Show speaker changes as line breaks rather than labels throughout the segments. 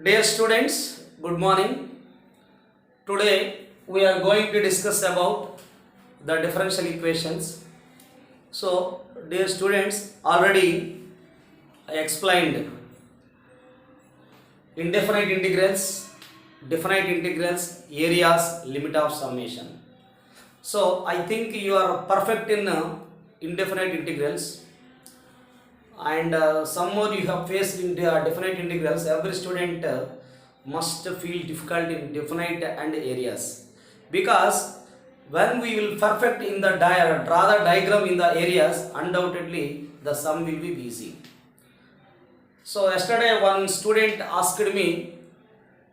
Dear students, good morning. Today we are going to discuss about the differential equations. So, dear students, already I explained indefinite integrals, definite integrals, areas, limit of summation. So, I think you are perfect in indefinite integrals, and some more you have faced in the definite integrals. Every student must feel difficult in definite and areas, because when we will perfect in the draw the diagram in the areas, undoubtedly the sum will be easy. So yesterday one student asked me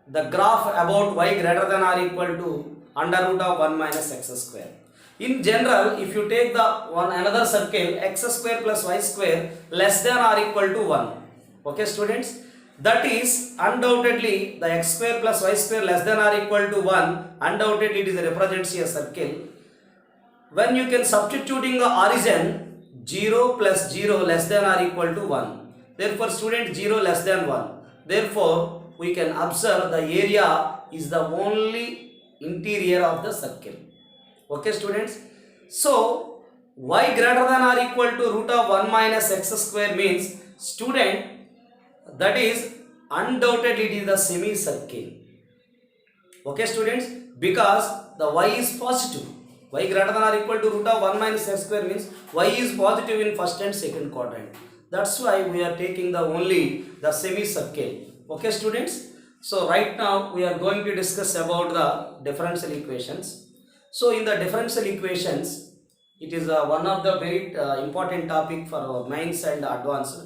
the graph about y greater than or equal to under root of 1 minus x square. In general, if you take the one another circle, x square plus y square less than or equal to 1. Okay students, that is undoubtedly the x square plus y square less than or equal to 1, undoubtedly it is represents a circle. When you can substituting the origin 0 plus 0 less than or equal to 1. Therefore student 0 less than 1. Therefore we can observe the area is the only interior of the circle. Okay students, so y greater than or equal to root of 1 minus x square means student that is undoubtedly it is the semicircle. Okay students, because the y is positive, y greater than or equal to root of 1 minus x square means y is positive in first and second quadrant. That's why we are taking the only the semicircle. Okay students, so right now we are going to discuss about the differential equations. So in the differential equations, it is one of the very important topic for mains and advanced.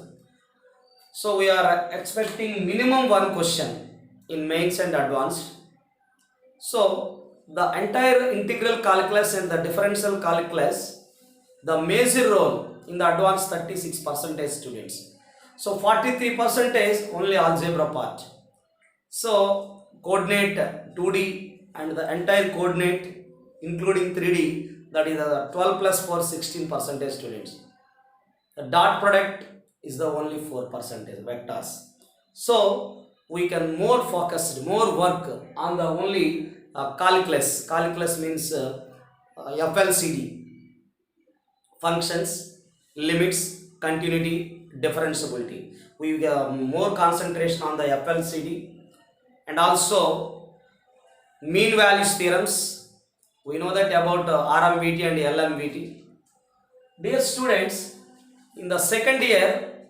So we are expecting minimum one question in mains and advanced. So the entire integral calculus and the differential calculus, the major role in the advanced 36% students. So 43% only algebra part. So coordinate 2D and the entire coordinate including 3D, that is 12 plus 4 16% students. The dot product is the only 4% vectors. So we can more focused, more work on the only calculus. Calculus means FLCD, functions, limits, continuity, differentiability. We more concentration on the FLCD, and also mean values theorems. We know that about RMVT and LMVT. Dear students, in the second year,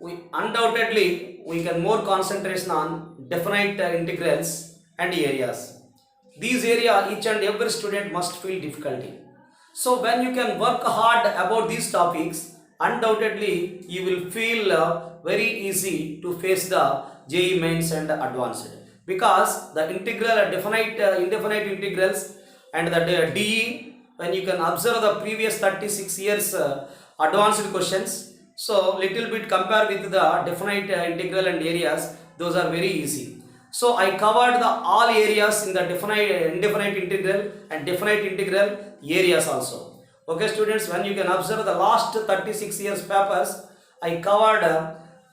we undoubtedly we can more concentration on definite integrals and areas. These area each and every student must feel difficulty. So when you can work hard about these topics, undoubtedly you will feel very easy to face the JEE mains and advanced, because the integral definite indefinite integrals and the DE, when you can observe the previous 36 years advanced questions, so little bit compare with the definite integral and areas, those are very easy. So I covered the all areas in the definite indefinite integral and definite integral areas also. Okay students, when you can observe the last 36 years papers, I covered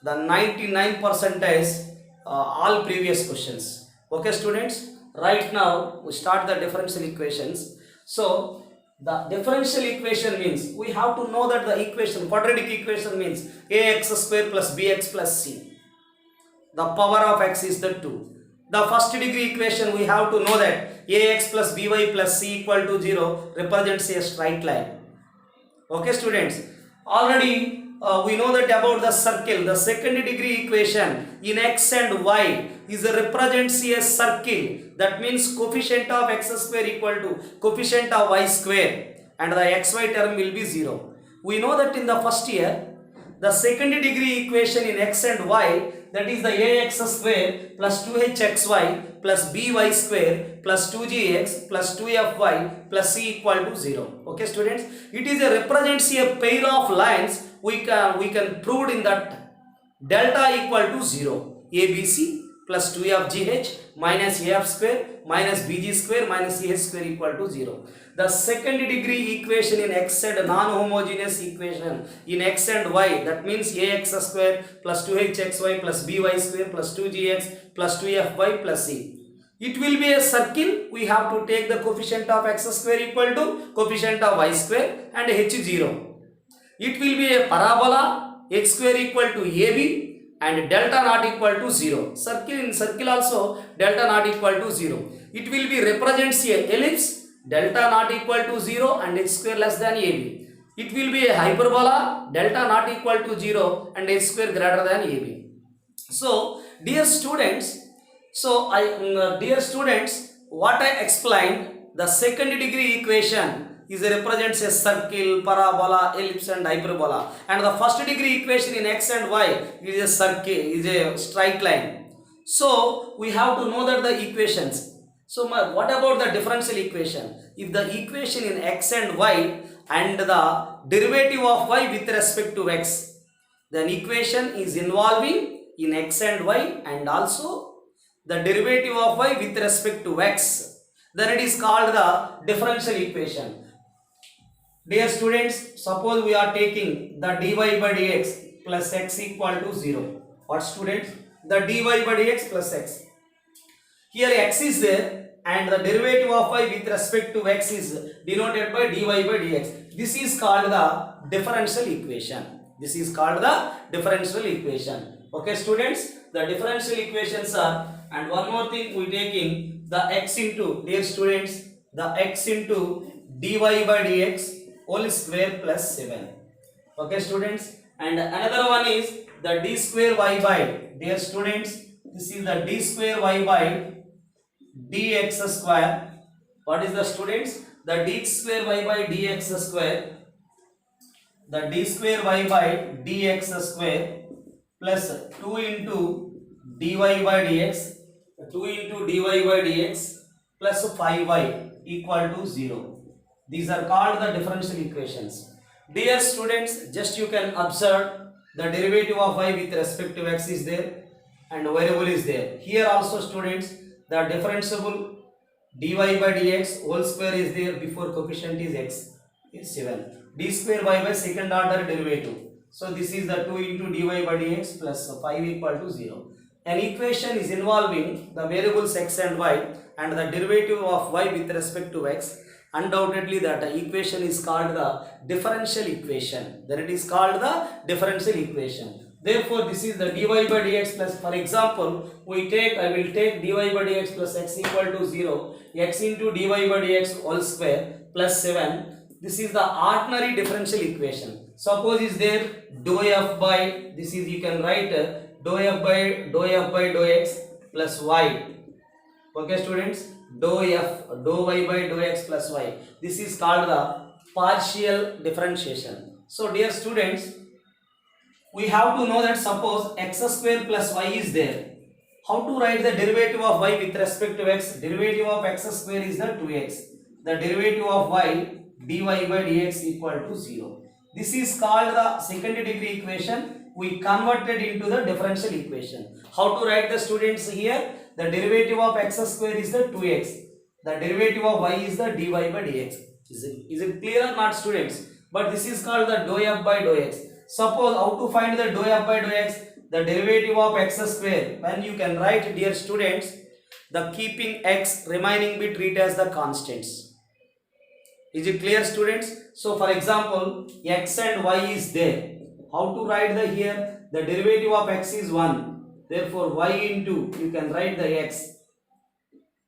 the 99% all previous questions. Okay students, right now we start the differential equations. So the differential equation means we have to know that the equation, quadratic equation means ax square plus bx plus c. The power of x is the 2. The first degree equation we have to know that ax plus by plus c equal to 0 represents a straight line. Okay students, already we know that about the circle, the second degree equation in x and y is represents a circle. That means coefficient of x square equal to coefficient of y square, and the xy term will be 0. We know that in the first year, the second degree equation in x and y, that is the ax square plus 2hxy plus by square plus 2gx plus 2fy plus c equal to 0. Okay students, it is represents a pair of lines. We can prove in that delta equal to 0, ABC plus 2fgh minus af square minus bg square minus ch square equal to 0. The second degree equation in x and non-homogeneous equation in x and y, that means ax square plus 2hxy plus by square plus 2gx plus 2fy plus c. It will be a circle. We have to take the coefficient of x square equal to coefficient of y square and h0. It will be a parabola, x square equal to ab and delta not equal to 0. Circle, in circle also delta not equal to 0. It will be represents a ellipse, delta not equal to 0 and h square less than ab. It will be a hyperbola, delta not equal to 0 and h square greater than ab. So dear students, what I explained, the second degree equation is represents a circle, parabola, ellipse and hyperbola, and the first degree equation in x and y is a circle, is a straight line. So we have to know that the equations. So what about the differential equation? If the equation in x and y and the derivative of y with respect to x, then equation is involving in x and y and also the derivative of y with respect to x, then it is called the differential equation. Dear students, suppose we are taking the dy by dx plus x equal to 0. What students? The dy by dx plus x. Here x is there and the derivative of y with respect to x is denoted by dy by dx. This is called the differential equation. This is called the differential equation. Okay students, the differential equations are, and one more thing we taking the x into, dear students, the x into dy by dx whole square plus 7. Okay students, and another one is the d square y by, dear students, this is the d square y by dx square. What is the students? The d square y by dx square, the d square y by dx square plus 2 into dy by dx, 2 into dy by dx plus 5y equal to 0. These are called the differential equations. Dear students, just you can observe the derivative of y with respect to x is there and variable is there. Here also students, the differentiable dy by dx whole square is there, before coefficient is x is 7. D square y by second order derivative. So this is the 2 into dy by dx plus 5 equal to 0. An equation is involving the variables x and y and the derivative of y with respect to x. Undoubtedly that equation is called the differential equation. Then it is called the differential equation. Therefore this is the dy by dx plus, for example, I will take dy by dx plus x equal to 0, x into dy by dx whole square plus 7. This is the ordinary differential equation. Suppose is there dou f by, this is you can write dou f by dou x plus y. Okay students, dou y by dou x plus y. This is called the partial differentiation. So dear students, we have to know that suppose x square plus y is there. How to write the derivative of y with respect to x? Derivative of x square is the 2x. The derivative of y dy by dx equal to 0. This is called the second degree equation. We converted into the differential equation. How to write the students here? The derivative of x square is the 2x. The derivative of y is the dy by dx. Is it clear or not students? But this is called the dou f by dou x. Suppose how to find the dou f by dou x? The derivative of x square. When you can write, dear students, the keeping x remaining we treat as the constants. Is it clear students? So for example, x and y is there. How to write the here? The derivative of x is 1. Therefore y into, you can write the x.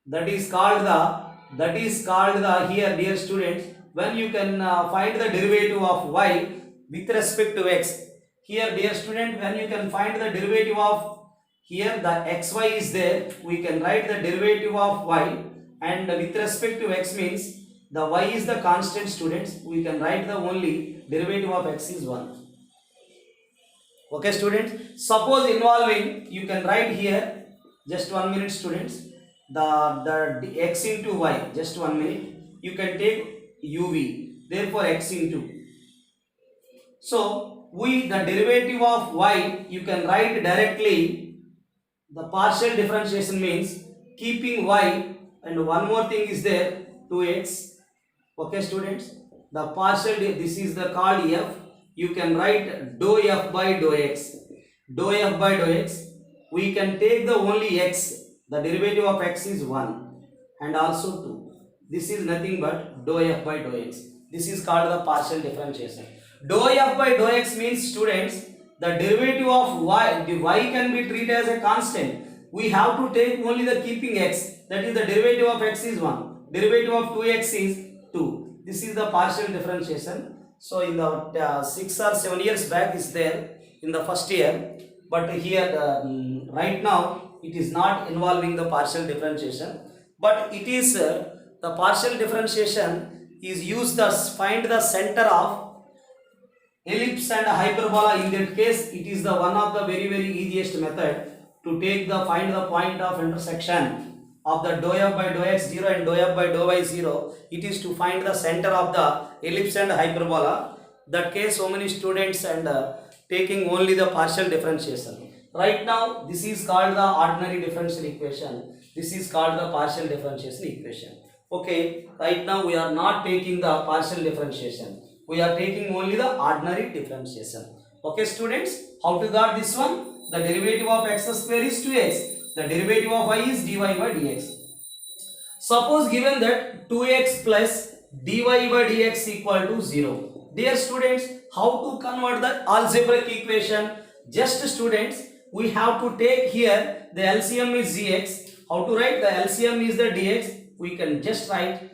That is called the here, dear students, when you can find the derivative of y with respect to x. Here dear student, when you can find the derivative of, here the xy is there, we can write the derivative of y, and with respect to x means the y is the constant students, we can write the only derivative of x is 1. Okay students, suppose involving, you can write here, just 1 minute students, the x into y, just 1 minute, you can take uv, therefore x into. So the derivative of y you can write directly The partial differentiation means keeping y, and one more thing is there, 2x. Okay students, the partial, this is the called f. You can write dou f by dou x. Dou f by dou x, we can take the only x, the derivative of x is 1 and also 2. This is nothing but dou f by dou x. This is called the partial differentiation. Dou f by dou x means students, the derivative of y, the y can be treated as a constant. We have to take only the keeping x, that is the derivative of x is 1, derivative of 2x is 2. This is the partial differentiation. So in the 6 or 7 years back is there in the first year, but here right now it is not involving the partial differentiation, but it is the partial differentiation is used to find the center of ellipse and hyperbola. In that case, it is the one of the very easiest method to take the find the point of intersection of the dou f by dou x 0 and dou f by dou y 0. It is to find the center of the ellipse and hyperbola. That case, so many students and taking only the partial differentiation. Right now, this is called the ordinary differential equation. This is called the partial differentiation equation. Okay, right now we are not taking the partial differentiation. We are taking only the ordinary differentiation. Okay students, how to got this one? The derivative of x square is 2x. The derivative of y is dy by dx. Suppose given that 2x plus dy by dx equal to 0. Dear students, how to convert the algebraic equation? Just students, we have to take here the LCM is gx. How to write? The LCM is the dx. We can just write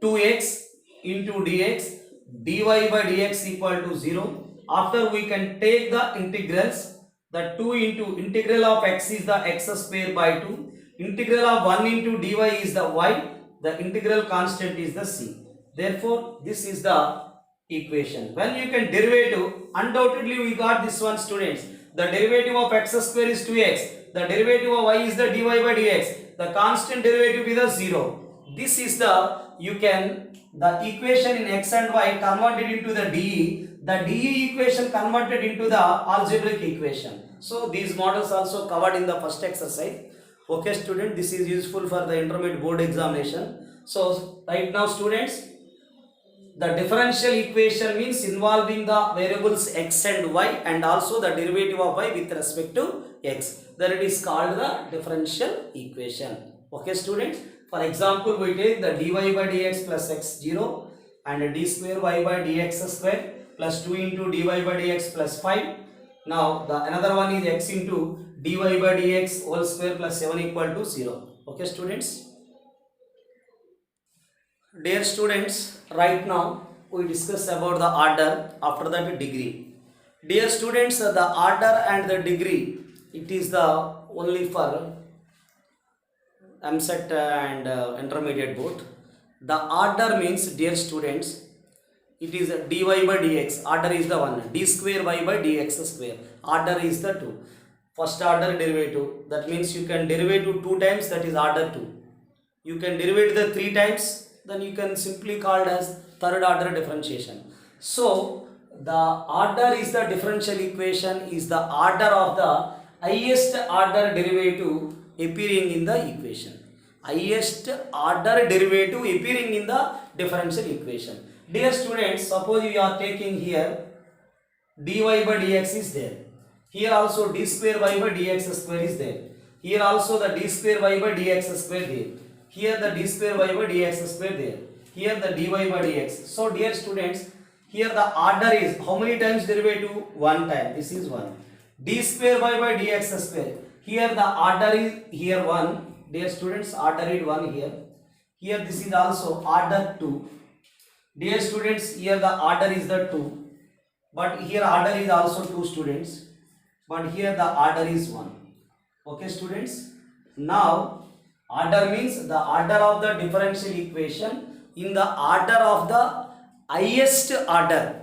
2x into dx, dy by dx equal to 0. After we can take the integrals. The 2 into integral of x is the x square by 2. Integral of 1 into dy is the y. The integral constant is the c. Therefore, this is the equation. When you can derivative, undoubtedly we got this one students. The derivative of x square is 2x. The derivative of y is the dy by dx. The constant derivative is the 0. This is the, you can, the equation in x and y converted into the dE. The dE equation converted into the algebraic equation. So these models also covered in the first exercise. Okay student, this is useful for the intermediate board examination. So right now students, the differential equation means involving the variables x and y and also the derivative of y with respect to x. Then it is called the differential equation. Okay students, for example we take the dy by dx plus x 0 and d square y by dx square plus 2 into dy by dx plus 5. Now the another one is x into dy by dx whole square plus 7 equal to 0. Okay students. Dear students, right now we discuss about the order, after that degree. Dear students, the order and the degree, it is the only for MSET and intermediate board. The order means, dear students, it is dy by dx, order is the 1, d square y by dx square, order is the 2. First order derivative, that means you can derivative 2 times, that is order 2. You can derivative the 3 times, then you can simply call it as third order differentiation. So the order is the differential equation is the order of the highest order derivative appearing in the equation. Highest order derivative appearing in the differential equation. Dear students, suppose you are taking here dy by dx is there. Here also d square y by dx square is there. Here also the d square y by dx square there. Here the d square y by dx square there. Here the dy by dx. So dear students, here the order is how many times derivative? 1 time. This is 1. D square y by dx square. Here the order is here 1. Dear students, order is 1 here. Here this is also order 2. Dear students, here the order is the 2. But here order is also 2 students. But here the order is 1. Okay students. Now order means the order of the differential equation in the order of the highest order.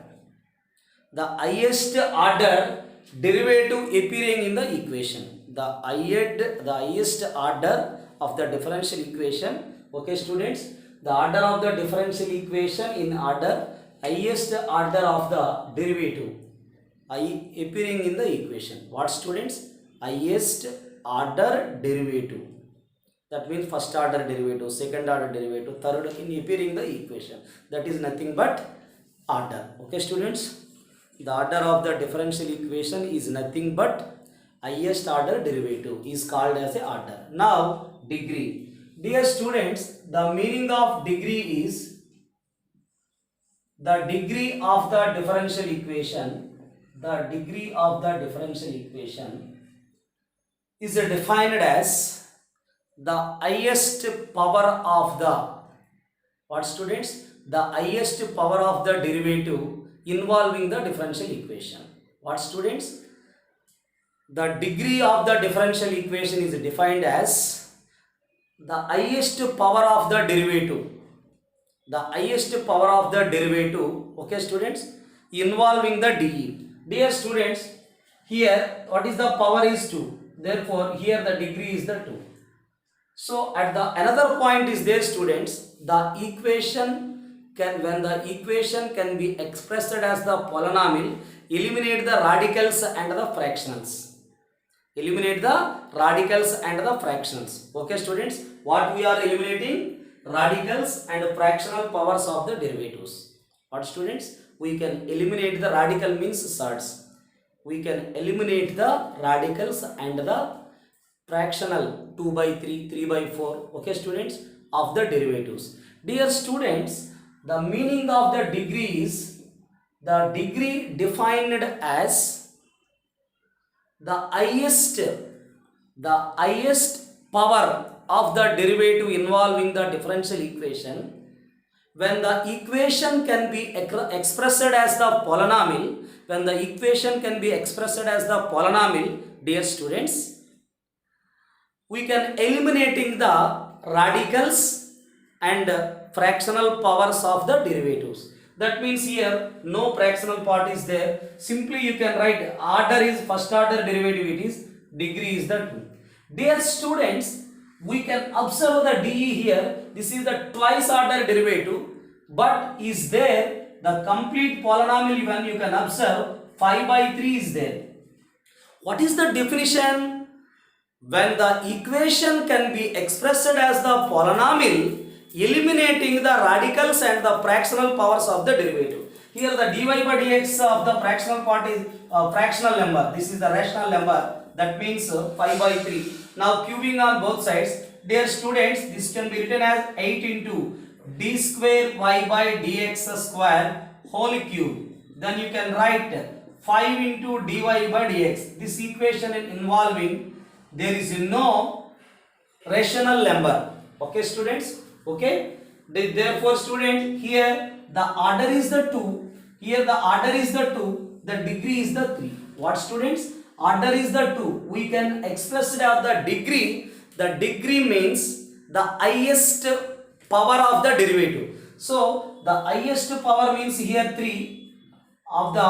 The highest order derivative appearing in the equation. The highest order of the differential equation. Okay students. The order of the differential equation in order highest order of the derivative appearing in the equation. What students? Highest order derivative. That means first order derivative, second order derivative, third in appearing the equation. That is nothing but order. Okay students, the order of the differential equation is nothing but highest order derivative is called as a order. Now degree. Dear students, the meaning of degree is the degree of the differential equation. The degree of the differential equation is defined as the highest power of the, what students? The highest power of the derivative involving the differential equation. What students? The degree of the differential equation is defined as the highest power of the derivative. The highest power of the derivative, okay students, involving the dE. Dear students, here what is the power is 2. Therefore, here the degree is the 2. So at the another point is there students, the equation can, when the equation can be expressed as the polynomial, eliminate the radicals and the fractionals. Eliminate the radicals and the fractionals. Okay students, what we are eliminating? Radicals and fractional powers of the derivatives. What students? We can eliminate the radical means surds. We can eliminate the radicals and the fractional 2 by 3, 3 by 4, okay students, of the derivatives. Dear students, the meaning of the degree is the degree defined as the highest power of the derivative involving the differential equation when the equation can be expressed as the polynomial. When the equation can be expressed as the polynomial, dear students, we can eliminating the radicals and fractional powers of the derivatives. That means here no fractional part is there. Simply you can write order is first order derivative, it is degree is the 2. Dear students, we can observe the dE here. This is the twice order derivative, but is there the complete polynomial when you can observe 5 by 3 is there. What is the definition? When the equation can be expressed as the polynomial, eliminating the radicals and the fractional powers of the derivative. Here the dy by dx of the fractional part is fractional number. This is the rational number. That means 5 by 3. Now cubing on both sides. Dear students, this can be written as 8 into d square y by dx square whole cube. Then you can write 5 into dy by dx. This equation involving, there is no rational number. Okay students? Okay. Therefore student, here the order is the 2. Here the order is the 2. The degree is the 3. What students? Order is the 2. We can express it as the degree. The degree means the highest power of the derivative. So the highest power means here 3 of the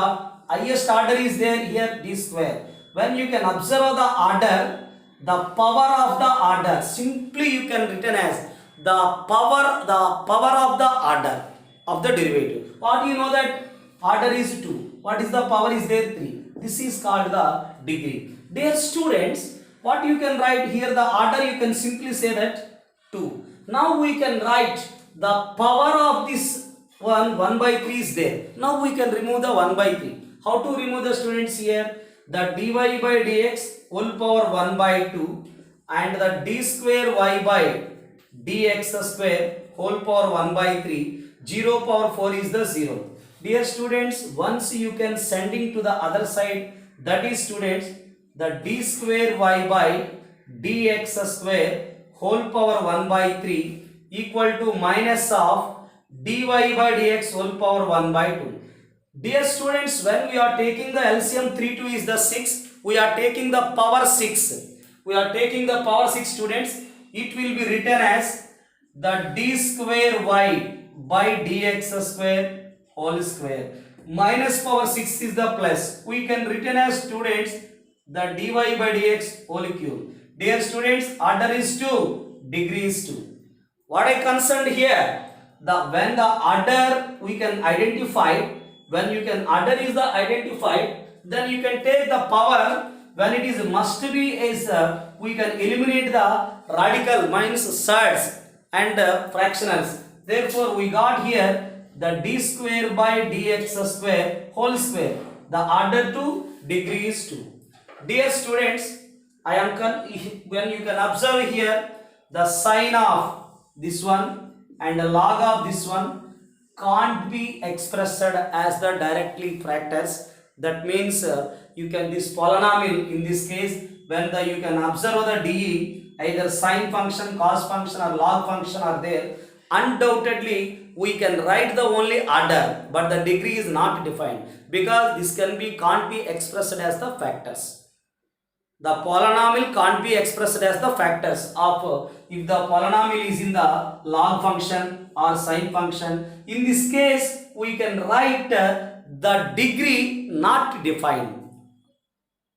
highest order is there, here d square. When you can observe the order, the power of the order, simply you can written as the power of the order of the derivative. What you know that order is 2. What is the power is there? 3. This is called the degree. Dear students, what you can write here, the order you can simply say that 2. Now we can write the power of this 1 by 3 is there. Now we can remove the 1 by 3. How to remove the students here? The dy by dx whole power 1 by 2 and the d square y by dx square whole power 1 by 3. 0 power 4 is the 0. Dear students, once you can sending to the other side, that is students, the d square y by dx square whole power 1 by 3 equal to minus of dy by dx whole power 1 by 2. Dear students, when we are taking the LCM 3 2 is the 6, we are taking the power 6. We are taking the power 6 students. It will be written as the d square y by dx square whole square. Minus power 6 is the plus. We can written as students the dy by dx whole cube. Dear students, order is 2, degree is 2. What I concerned here, when the order we can identify, when you can order is the identified, then you can take the power when it is must be is we can eliminate the radical means surds and fractionals. Therefore, we got here the d square by dx square whole square. The order to degree is 2. Dear students, I am when you can observe here the sign of this one and the log of this one can't be expressed as the directly factors. That means you can this polynomial in this case when the you can observe the DE either sine function, cos function or log function are there. Undoubtedly we can write the only order, but the degree is not defined because this can't be expressed as the factors. The polynomial can't be expressed as the factors of if the polynomial is in the log function or sine function. In this case, we can write the degree not defined.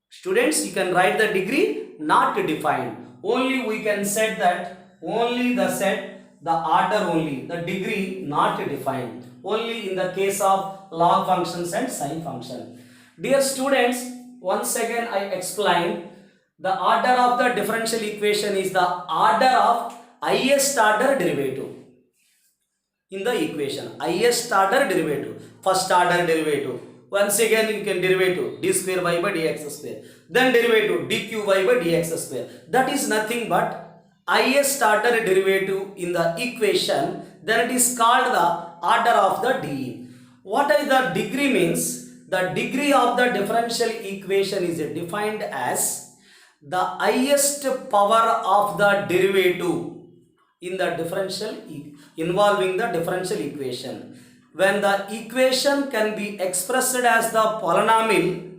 Students, you can write the degree not defined. Only we can set that only the order only, the degree not defined. Only in the case of log functions and sine function. Dear students, once again I explain. The order of the differential equation is the order of highest order derivative in the equation. Highest order derivative, first order derivative. Once again you can derivative d square y by dx square. Then derivative dq y by dx square. That is nothing but highest order derivative in the equation. Then it is called the order of the dE. What is the degree means? The degree of the differential equation is defined as the highest power of the derivative in the differential involving the differential equation. When the equation can be expressed as the polynomial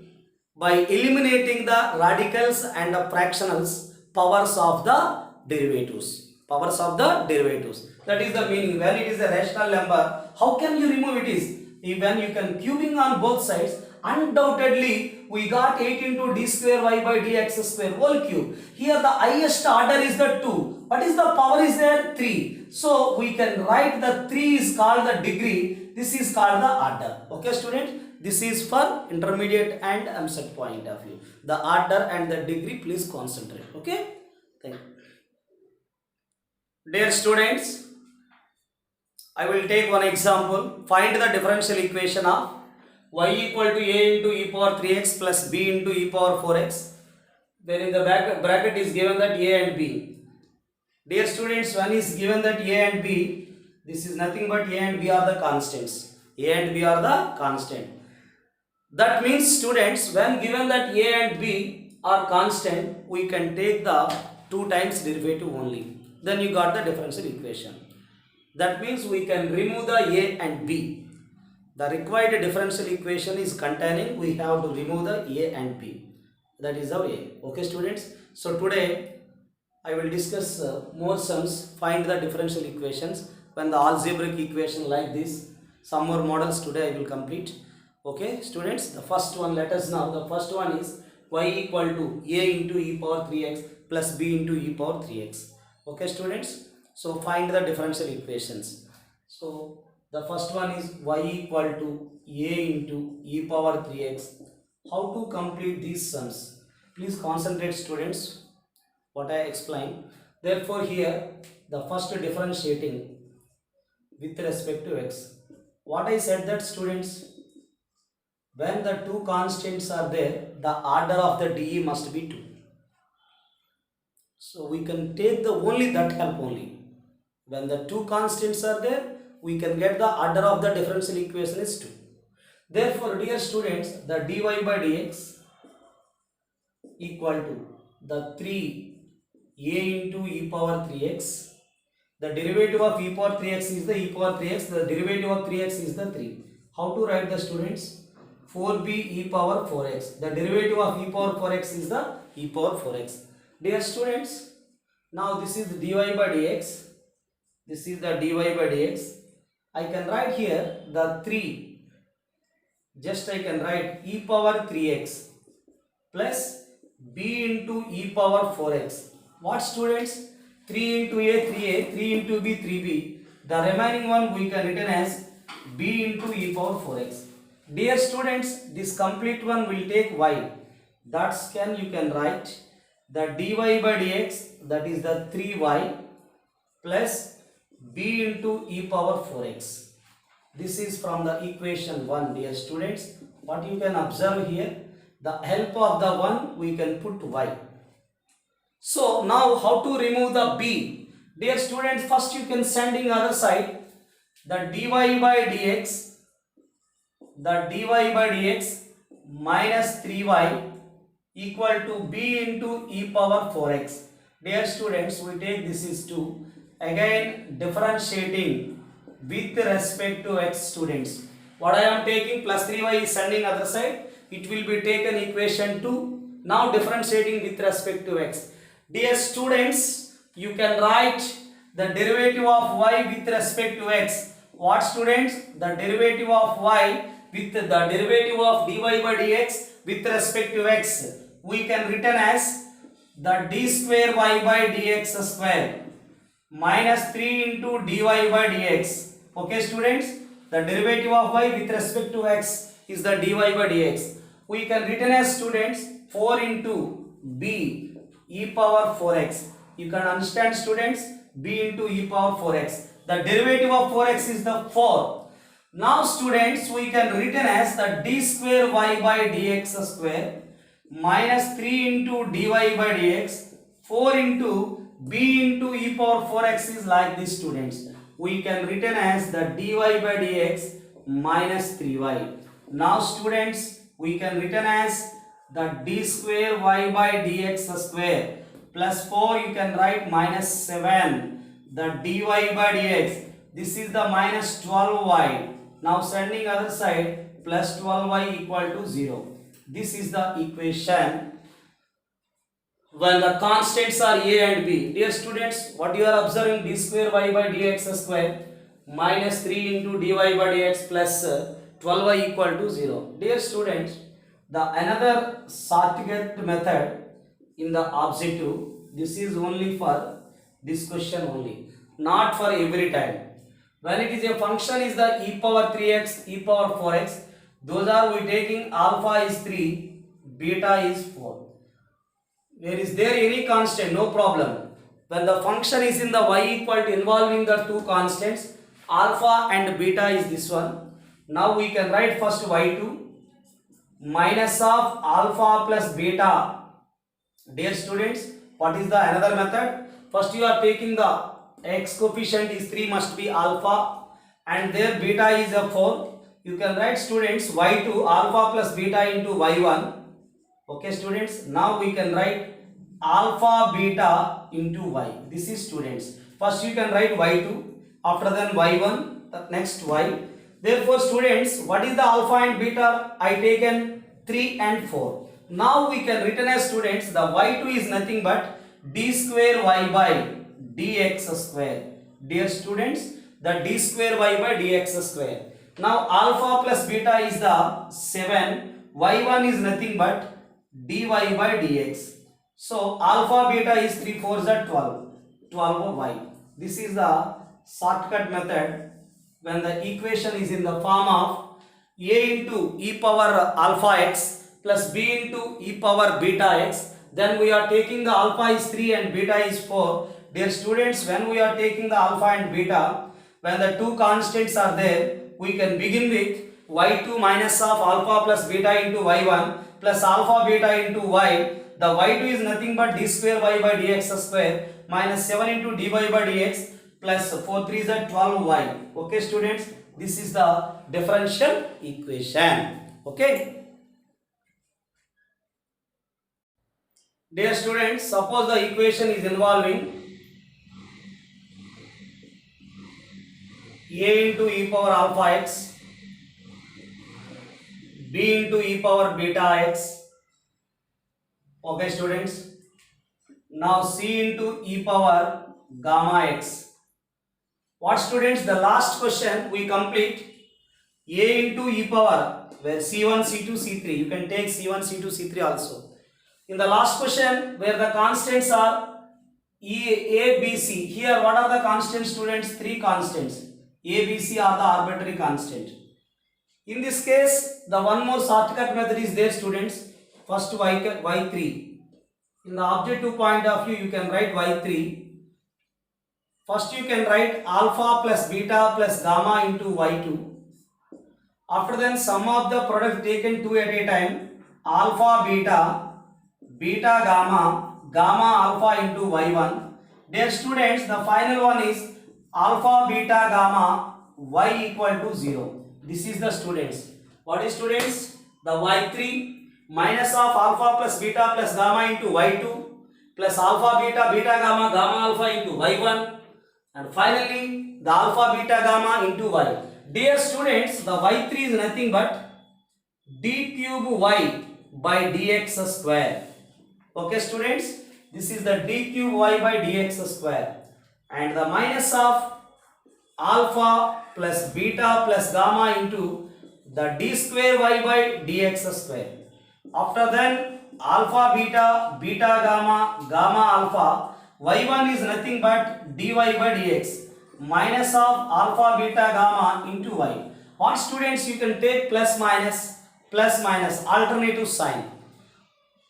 by eliminating the radicals and the fractionals powers of the derivatives. Powers of the derivatives. That is the meaning. When it is a rational number, how can you remove it is? When you can cubing on both sides, undoubtedly we got 8 into d square y by dx square whole cube. Here the highest order is the 2. What is the power is there? 3. So we can write the 3 is called the degree. This is called the order. Okay students? This is for intermediate and EAMCET point of view. The order and the degree, please concentrate. Okay? Thank you. Dear students, I will take one example. Find the differential equation of y equal to a into e power 3x plus b into e power 4x. Then in the bracket is given that a and b. Dear students, when is given that a and b, this is nothing but a and b are the constants. A and b are the constant. That means students, when given that a and b are constant, we can take the 2 times derivative only. Then you got the differential equation. That means we can remove the a and b. The required differential equation is containing, we have to remove the a and b. That is our a. Okay students? So today I will discuss more sums, find the differential equations. When the algebraic equation like this, some more models today I will complete. Okay students, the first one, let us know. The first one is y equal to a into e power 3x plus b into e power 3x. Okay students, so find the differential equations. So the first one is y equal to a into e power 3x. How to complete these sums? Please concentrate students what I explained. Therefore here the first differentiating with respect to x. What I said that students, when the 2 constants are there, the order of the dE must be 2. So we can take the only that help only. When the 2 constants are there, we can get the order of the differential equation is 2. Therefore, dear students, the dy by dx equal to the 3a into e power 3x. The derivative of e power 3x is the e power 3x. The derivative of 3x is the 3. How to write the students? 4b e power 4x. The derivative of e power 4x is the e power 4x. Dear students, now this is the dy by dx. This is the dy by dx. I can write here the 3. Just I can write e power 3x plus b into e power 4x. What students? 3 into a 3a, 3 into b 3b. The remaining one we can written as b into e power 4x. Dear students, this complete one will take y. That scan you can write the dy by dx, that is the 3y plus b into e power 4x. This is from the equation 1, dear students. What you can observe here, the help of the 1 we can put y. So now how to remove the b? Dear students, first you can sending other side the dy by dx, minus 3y equal to b into e power 4x. Dear students, we take this is 2. Again differentiating with respect to x, students. What I am taking plus 3y is sending other side. It will be taken equation 2. Now differentiating with respect to x. Dear students, you can write the derivative of y with respect to x. What, students? The derivative of y with the derivative of dy by dx with respect to x. We can written as the d square y by dx square minus 3 into dy by dx. Okay, students? The derivative of y with respect to x is the dy by dx. We can written as, students, 4 into b e power 4x. You can understand, students, b into e power 4x. The derivative of 4x is the 4. Now, students, we can written as the d square y by dx square minus 3 into dy by dx, 4 into b into e power 4x is like this, students. We can written as the dy by dx minus 3y. Now, students, we can written as the d square y by dx square plus 4, you can write minus 7, the dy by dx. This is the minus 12y. Now sending other side, plus 12y equal to 0. This is the equation when the constants are a and b. Dear students, what you are observing, d square y by dx square minus 3 into dy by dx plus 12y equal to 0. Dear students, the another shortcut method in the objective, this is only for this question only, not for every time. When it is a function is the e power 3x, e power 4x, those are we taking alpha is 3, beta is 4. There is there any constant, no problem. When the function is in the y equal to involving the two constants, alpha and beta is this one. Now we can write first y2 minus of alpha plus beta. Dear students, what is the another method? First you are taking the x coefficient is 3, must be alpha, and there beta is a 4. You can write, students, y2 alpha plus beta into y1. Okay, students, now we can write alpha beta into y. This is, students, first you can write y2, after then y1, next y. Therefore, students, what is the alpha and beta? I taken 3 and 4. Now we can written as, students, the y2 is nothing but d square y by dx square. Dear students, the d square y by dx square. Now alpha plus beta is the 7, y1 is nothing but dy by dx. So alpha beta is 3 4s are 12 y. This is the shortcut method when the equation is in the form of a into e power alpha x plus b into e power beta x. Then we are taking the alpha is 3 and beta is 4. Dear students, when we are taking the alpha and beta, when the two constants are there, we can begin with y2 minus of alpha plus beta into y1 plus alpha beta into y. The y2 is nothing but d square y by dx square minus 7 into dy by dx plus 4 3s are 12y. Okay, students, this is the differential equation. Okay. Dear students, suppose the equation is involving a into e power alpha x, b into e power beta x. Okay, students. Now c into e power gamma x. What, students? The last question we complete a into e power, where c1, c2, c3. You can take c1, c2, c3 also. In the last question, where the constants are a, b, c. Here, what are the constants, students? 3 constants. A, B, C are the arbitrary constant. In this case, the one more shortcut method is there, students. First y3. In the objective point of view, you can write y3. First you can write alpha plus beta plus gamma into y2. After then sum of the product taken two at a time, alpha beta, beta gamma, gamma alpha into y1. Dear students, the final one is alpha beta gamma y equal to 0. This is the students. What is students? The y3 minus of alpha plus beta plus gamma into y2 plus alpha beta beta gamma gamma alpha into y1, and finally the alpha beta gamma into y. Dear students, the y3 is nothing but d cube y by dx square. Okay students, this is the d cube y by dx square, and the minus of alpha plus beta plus gamma into the d square y by dx square. After then alpha beta beta gamma gamma alpha, y1 is nothing but dy by dx minus of alpha beta gamma into y. What students, you can take plus minus alternative sign.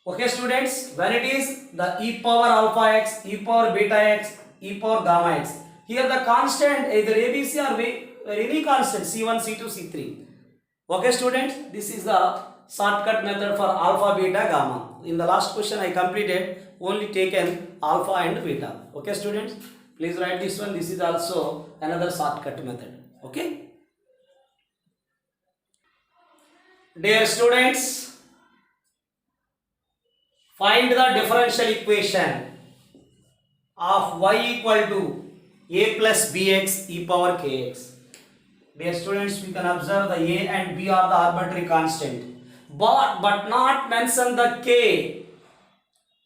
Okay students, when it is the e power alpha x, e power beta x, e power gamma x, here the constant either ABC or any constant C1, C2, C3. Okay students, this is the shortcut method for alpha, beta, gamma. In the last question I completed, only taken alpha and beta. Okay students, please write this one. This is also another shortcut method. Okay. Dear students, find the differential equation of y equal to a plus bx e power kx. Dear students, we can observe the a and b are the arbitrary constant, but not mention the k.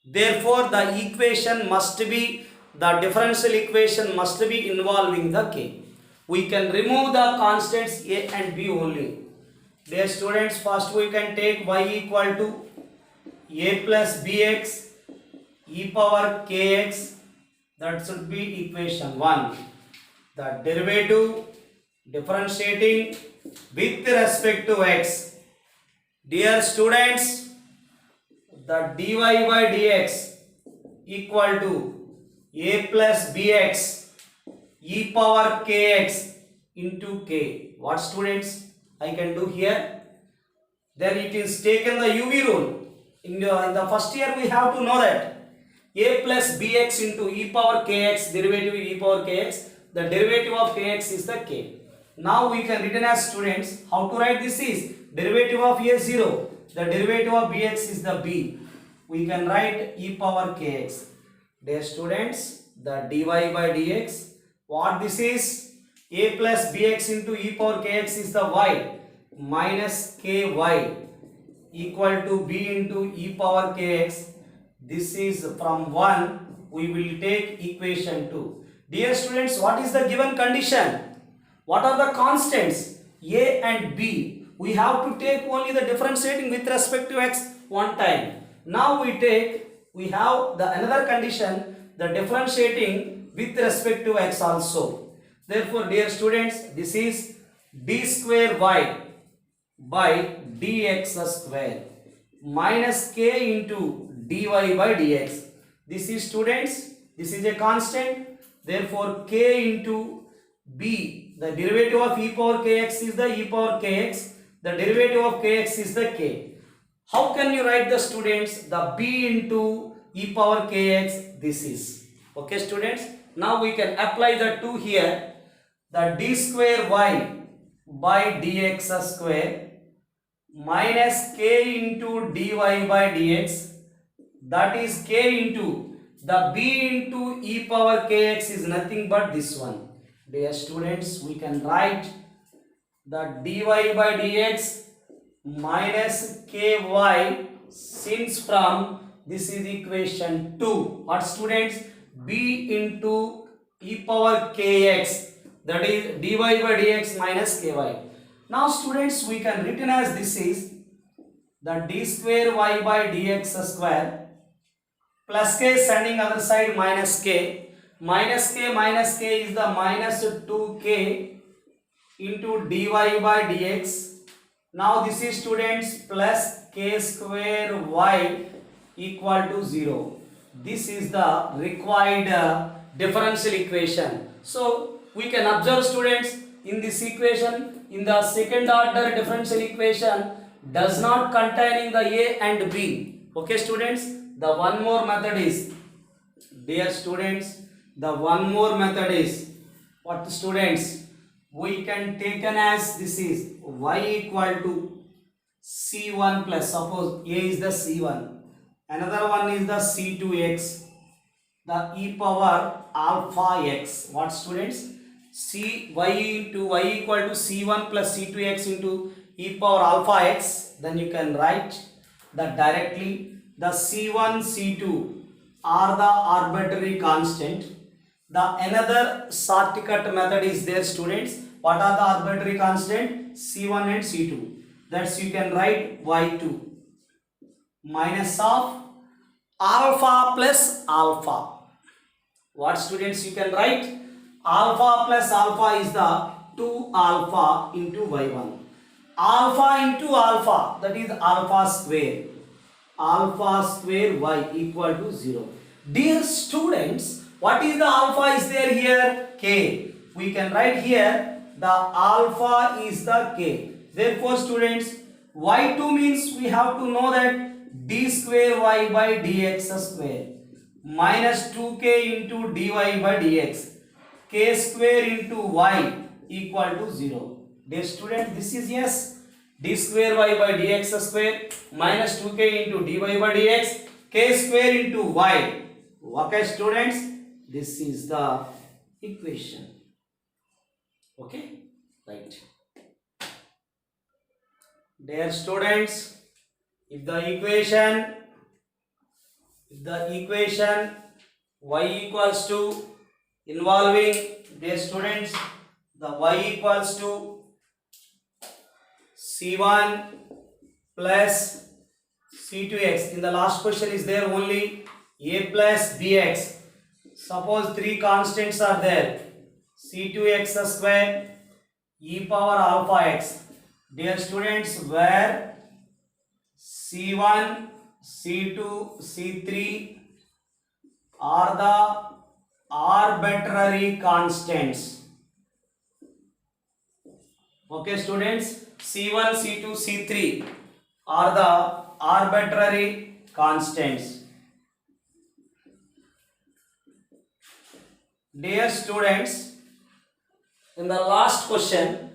Therefore, the equation must be, the differential equation must be involving the k. We can remove the constants a and b only. Dear students, first we can take y equal to a plus bx e power kx. That should be equation 1. The derivative differentiating with respect to x. Dear students, the dy by dx equal to a plus bx e power kx into k. What students I can do here? Then it is taken the UV rule. In the first year we have to know that a plus bx into e power kx, derivative e power kx, the derivative of kx is the k. Now we can written as students, how to write this is derivative of a 0, the derivative of bx is the b. We can write e power kx. Dear students, the dy by dx, what this is? A plus bx into e power kx is the y minus ky equal to b into e power kx. This is from 1, we will take equation 2. Dear students, what is the given condition? What are the constants? A and b. We have to take only the differentiating with respect to x one time. Now we have the another condition, the differentiating with respect to x also. Therefore, dear students, this is d square y by dx square minus k into dy by dx. This is students, this is a constant. Therefore, k into b, the derivative of e power kx is the e power kx, the derivative of kx is the k. How can you write the students? The b into e power kx, this is. Okay students, now we can apply the 2 here. The d square y by dx square minus k into dy by dx, that is k into the b into e power kx is nothing but this one. Dear students, we can write the dy by dx minus ky, since from this is equation 2. What students? b into e power kx, that is dy by dx minus ky. Now students, we can written as this is the d square y by dx square plus k sending other side minus k is the minus 2k into dy by dx. Now this is students plus k square y equal to 0. This is the required differential equation. So we can observe, students, in this equation, in the second order differential equation does not containing the A and B. Okay, students, the one more method is, dear students, the one more method is what, students? We can taken as this is y equal to C1 plus, suppose A is the C1, another one is the C2x, the e power alpha x. What, students? Y equal to C1 plus C2x into e power alpha x. Then you can write that directly. The C1, C2 are the arbitrary constant. The another shortcut method is there, students. What are the arbitrary constant? C1 and C2. That's you can write y2 minus of alpha plus alpha. What, students? You can write alpha plus alpha is the 2 alpha into y1. Alpha into alpha, that is alpha square. Alpha square y equal to 0. Dear students, what is the alpha is there here? K. We can write here the alpha is the k. Therefore, students, y2 means we have to know that d square y by dx square minus 2k into dy by dx, k square into y equal to 0. Dear student, this is yes, d square y by dx square minus 2k into dy by dx, k square into y. Okay, students, this is the equation. Okay, right. Dear students, if the equation y equals to involving, dear students, the y equals to C1 plus C2x. In the last question is there only a plus bx. Suppose three constants are there, C2x square, e power alpha x. Dear students, where C1, C2, C3 are the arbitrary constants. Okay, students, C1, C2, C3 are the arbitrary constants. Dear students, in the last question,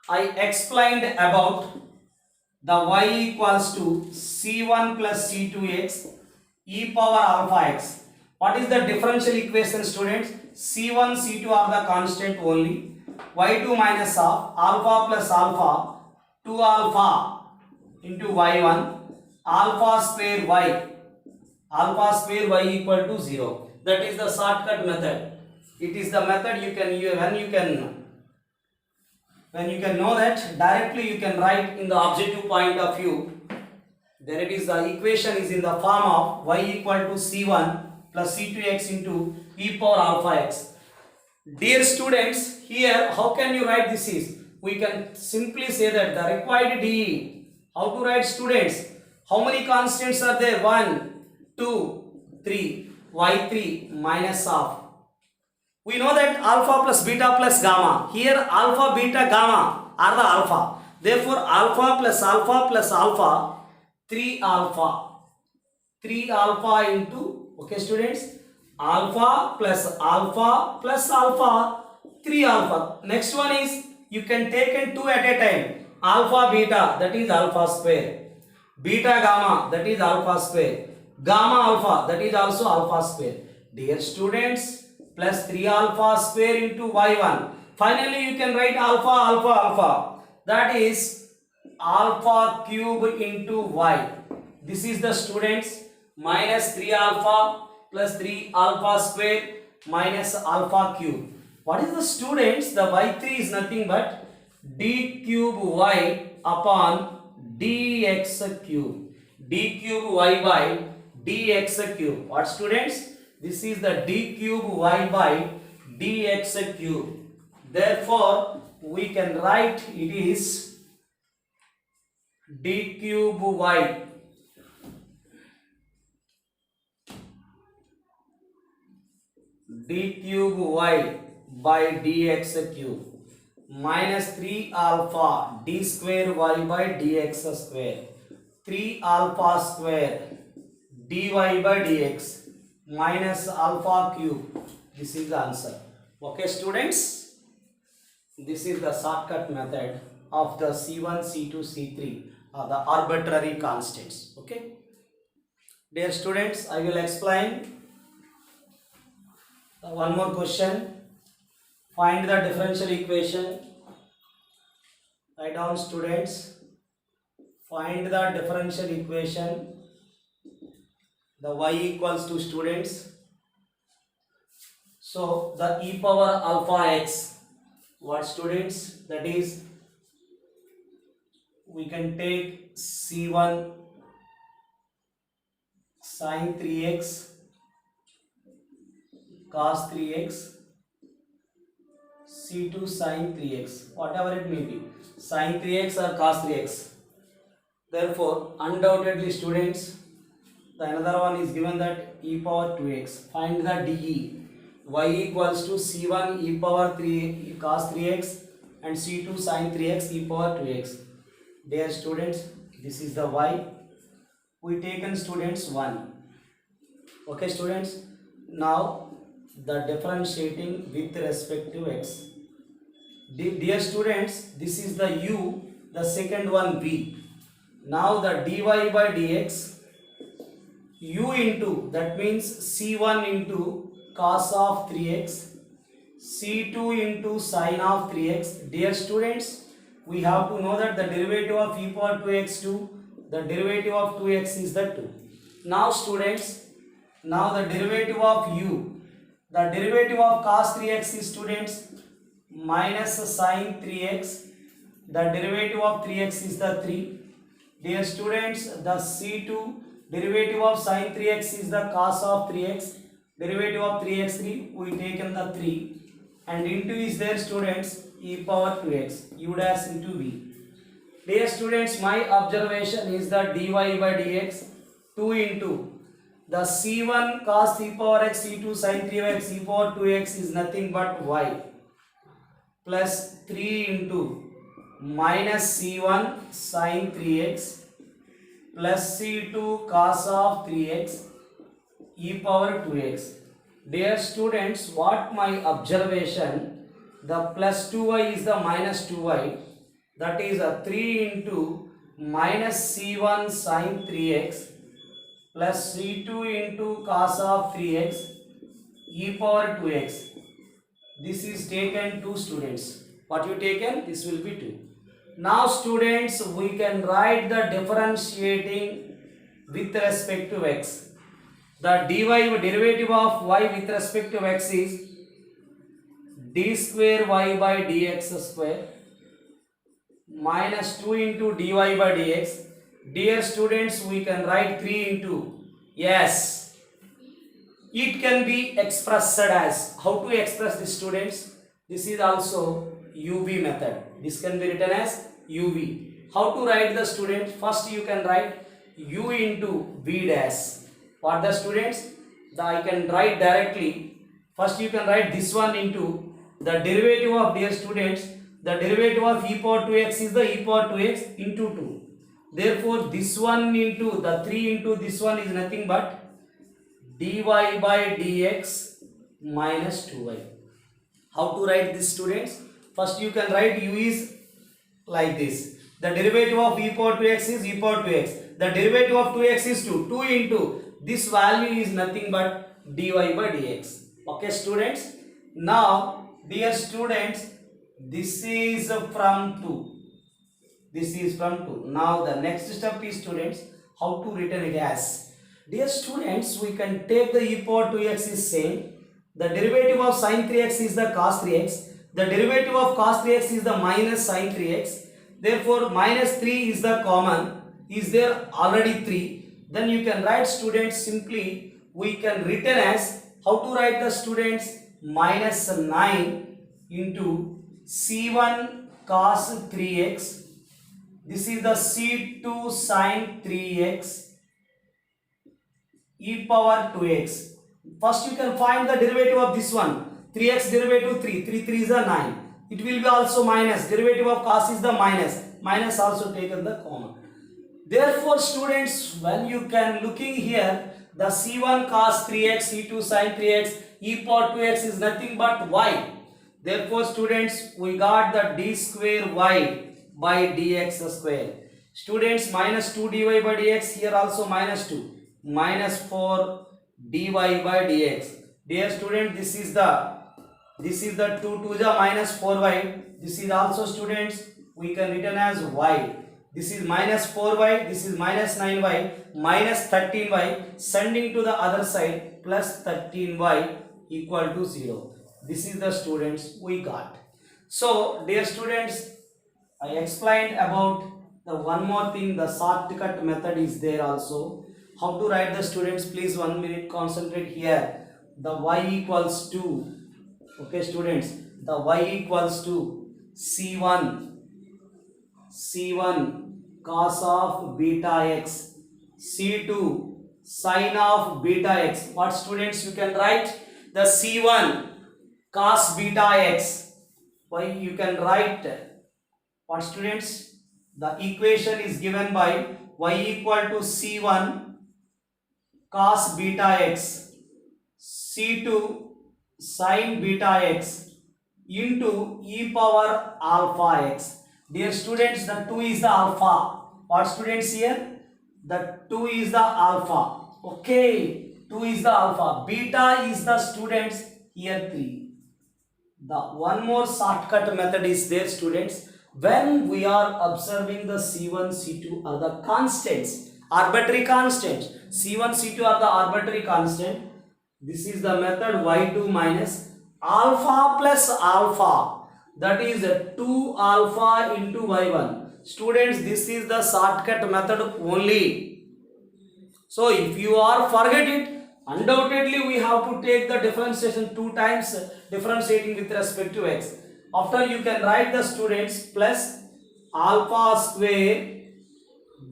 I explained about the y equals to C1 plus C2x e power alpha x. What is the differential equation, students? C1, C2 are the constant only. Y2 minus of alpha plus alpha, 2 alpha into y1, alpha square y equal to 0. That is the shortcut method. It is the method you can when you can know that directly you can write in the objective point of view. Then it is the equation is in the form of y equal to C1 plus C2x into e power alpha x. Dear students, here how can you write this is? We can simply say that the required DE. How to write, students? How many constants are there? 1, 2, 3. y3 minus of. We know that alpha plus beta plus gamma. Here alpha, beta, gamma are the alpha. Therefore alpha plus alpha, 3 alpha. 3 alpha into, okay students, alpha plus alpha, 3 alpha. Next one is, you can take in 2 at a time. Alpha beta, that is alpha square. Beta gamma, that is alpha square. Gamma alpha, that is also alpha square. Dear students, plus 3 alpha square into y1. Finally, you can write alpha. That is alpha cube into y. This is the, students, minus 3 alpha plus 3 alpha square minus alpha cube. What is the, students? The y3 is nothing but d cube y upon dx cube. D cube y by dx cube. What, students? This is the d cube y by dx cube. Therefore, we can write it is d cube y d cube y by dx cube minus 3 alpha d square y by dx square 3 alpha square dy by dx minus alpha cube. This is the answer. Okay students, this is the shortcut method of the C1, C2, C3 the arbitrary constants. Okay dear students, I will explain one more question. Find the differential equation. Write down students. Find the differential equation. The y equals to students. So the e power alpha x. What students? That is, we can take c1 sin 3x cos 3x, c2 sin 3x, whatever it may be, sin 3x or cos 3x. Therefore undoubtedly students, the another one is given that e power 2x. Find the dE. Y equals to c1 e power 3 cos 3x and c2 sin 3x e power 2x. Dear students, this is the y. We taken students 1. Okay students, now the differentiating with respect to x. Dear students, this is the u, the second one v. Now the dy by dx, u into, that means c1 into cos of 3x, c2 into sin of 3x. Dear students, we have to know that the derivative of e power 2x 2, the derivative of 2x is the 2. Now students, now the derivative of u, the derivative of cos 3x is students minus sin 3x, the derivative of 3x is the 3. Dear students, the c2 derivative of sin 3x is the cos of 3x, derivative of 3x 3, we taken the 3 and into is there students e power 2x, u dash into v. Dear students, my observation is that dy by dx 2 into the c1 cos e power x, c2 sin 3x e power 2x is nothing but y, plus 3 into minus c1 sin 3x plus c2 cos of 3x e power 2x. Dear students, what my observation, the plus 2y is the minus 2y, that is a 3 into minus c1 sin 3x plus c2 into cos of 3x e power 2x. This is taken 2 students. What you taken? This will be 2. Now students, we can write the differentiating with respect to x. The dy derivative of y with respect to x is d square y by dx square minus 2 into dy by dx. Dear students, we can write 3 into, yes, it can be expressed as, how to express this students? This is also uv method. This can be written as uv. How to write the student? First you can write u into v dash. For the students, I can write directly. First you can write this one into the derivative of, dear students, the derivative of e power 2x is the e power 2x into 2. Therefore this one into the 3 into this one is nothing but dy by dx minus 2y. How to write this students? First you can write u is like this. The derivative of e power 2x is e power 2x. The derivative of 2x is 2. 2 into this value is nothing but dy by dx. Okay students. Now dear students, this is from 2. This is from 2. Now the next step is students, how to written it as. Dear students, we can take the e power 2x is same. The derivative of sin 3x is the cos 3x. The derivative of cos 3x is the minus sin 3x. Therefore minus 3 is the common. Is there already 3? Then you can write students simply, we can written as, how to write the students, minus 9 into c1 cos 3x. This is the c2 sin 3x e power 2x. First you can find the derivative of this one. 3x derivative 3. 3 3 is a 9. It will be also minus. Derivative of cos is the minus. Minus also taken the common. Therefore students, when you can looking here, the c1 cos 3x, c2 sin 3x, e power 2x is nothing but y. Therefore students, we got the d square y by dx square. Students, minus 2 dy by dx, here also minus 2. Minus 4 dy by dx. Dear student, this is the 2 to the minus 4y. This is also students, we can written as y. This is minus 4y, this is minus 9y, minus 13y, sending to the other side, plus 13y equal to 0. This is the students we got. So dear students, I explained about the one more thing, the shortcut method is there also. How to write the students, please 1 minute concentrate here. The y equals to, okay students, the y equals to c1 cos of beta x, c2 sin of beta x. What students you can write? The c1 cos beta x. Why you can write? What students? The equation is given by y equal to c1 cos beta x, c2 sin beta x into e power alpha x. Dear students, the 2 is the alpha. What students here? The 2 is the alpha. Okay, 2 is the alpha. Beta is the students here 3. The one more shortcut method is there students. When we are observing the C1, C2 are the constants, arbitrary constants. C1, C2 are the arbitrary constant. This is the method y2 minus alpha plus alpha. That is 2 alpha into y1. Students, this is the shortcut method only. So if you are forget it, undoubtedly we have to take the differentiation 2 times, differentiating with respect to x. After you can write the students plus alpha square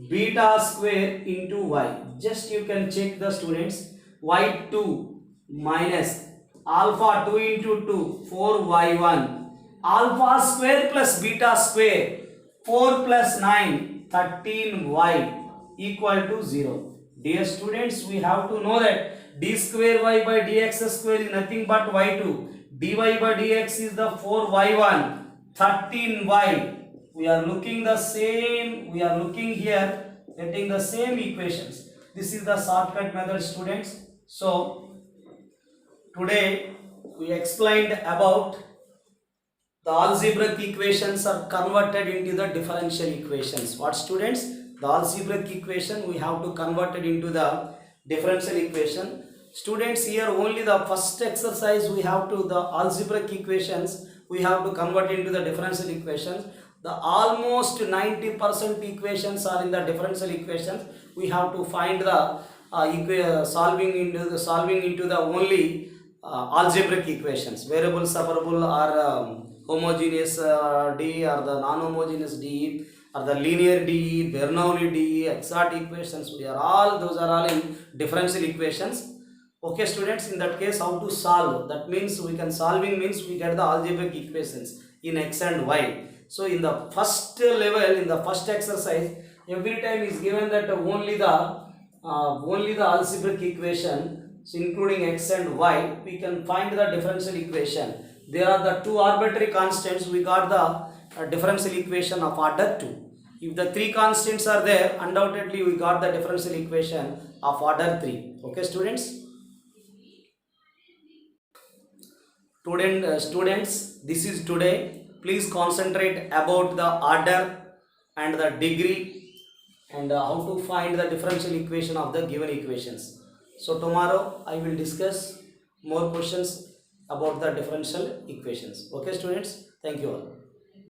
beta square into y. Just you can check the students, y2 minus alpha 2 into 2, 4y1. Alpha square plus beta square, 4 plus 9, 13y equal to 0. Dear students, we have to know that d square y by dx square is nothing but y2. dy by dx is the 4y1, 13y. We are looking the same, we are looking here, getting the same equations. This is the shortcut method students. So, today we explained about the algebraic equations are converted into the differential equations. What students? The algebraic equation we have to convert it into the differential equation. Students, here only the first exercise we have to the algebraic equations we have to convert into the differential equations. The almost 90% equations are in the differential equations. We have to find the solving into the only algebraic equations. Variable, separable, or homogeneous DE, or the non-homogeneous DE, or the linear DE, Bernoulli DE, exact equations. Those are all in differential equations. Okay students, in that case how to solve? That means we can solving means we get the algebraic equations in x and y. So in the first level, in the first exercise, every time is given that only the algebraic equation, so including x and y, we can find the differential equation. There are the 2 arbitrary constants, we got the differential equation of order 2. If the 3 constants are there, undoubtedly we got the differential equation of order 3. Okay students? Students, this is today. Please concentrate about the order and the degree and how to find the differential equation of the given equations. So tomorrow I will discuss more questions about the differential equations. Okay students, thank you all.